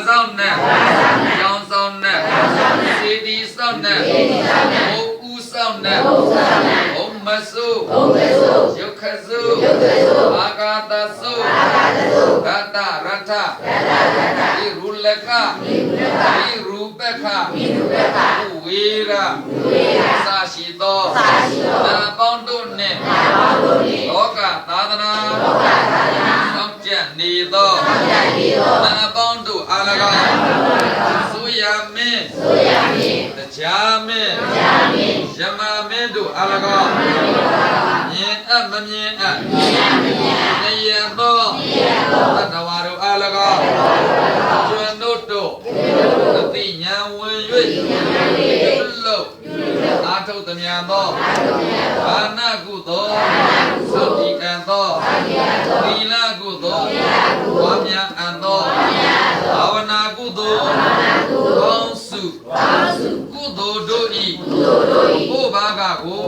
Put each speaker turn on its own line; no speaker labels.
ဆောင်နဲ့ကျောင်းဆောင်နဲ့စေတီဆောင်နဲ့ဘုံဦးဆောင်နဲ့ဘုံမဆုရုပ်ခစုအာဂါတဆုဂတရထဒီရူလကဒီရူပခဝေရသာရှိသောနာပေါင်းတို့နှင့်လောကသာသနာဆောင်ကျက်နေသောနာပေါင်းတို့အား၎င်းဆိုရမင်းတရားမင်းယမမင်းတို့အား၎င်းမြင်အပ်မမြင်အပ်နေရသောသတ္တဝါတို့အား၎င်းကျွမ်းတို့အသိဉာဏ်ဝင်၍ပြုလို့အာထုသမြသောဘာနာကုသောသုတိကံသောသီလကုသောဝါမြအံသောဘာဝနာကုသောကောင်းစုကုသိုလ်တို့ဤဘုဘာကကို